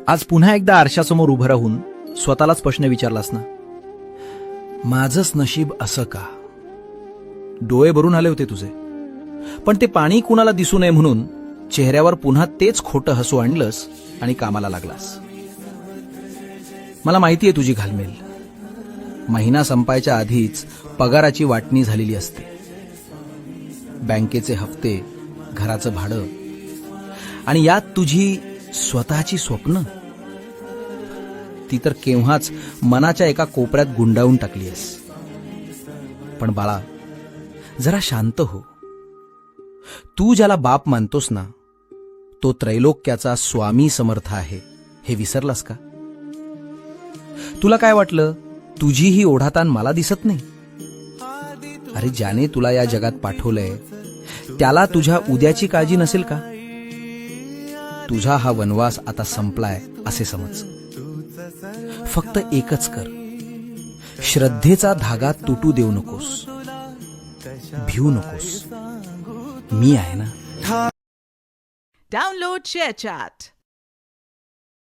आज पुन्हा एकदा आरशासमोर उभं राहून स्वतःलाच प्रश्न विचारलास ना, माझंच नशीब असं का? डोळे भरून आले होते तुझे, पण ते पाणी कुणाला दिसू नये म्हणून चेहऱ्यावर पुन्हा तेच खोटं हसू आणलंस आणि कामाला लागलास. मला माहितीये तुझी घालमेल. महिना संपायच्या आधीच पगाराची वाटणी झालेली असते. बँकेचे हप्ते, घराचं भाडं आणि यात तुझी स्वतःची स्वप्न, ती तर केव्हाच मनाच्या एका कोपऱ्यात गुंडाळून टाकली आहेस. पण बाळा, जरा शांत हो. तू ज्याला बाप मानतोस ना, तो त्रैलोक्याचा स्वामी समर्थ आहे, हे विसरलास का? तुला काय वाटलं, तुझी ही ओढाताण मला दिसत नाही? अरे, ज्याने तुला या जगात पाठवलंय त्याला तुझ्या उद्याची काळजी नसेल का? तुझा हा वनवास आता संपलाय असे समज. फक्त एकच कर, श्रद्धेचा धागा तुटू देऊ नकोस, भिवू नकोस. मी आहे ना. Download ShareChat.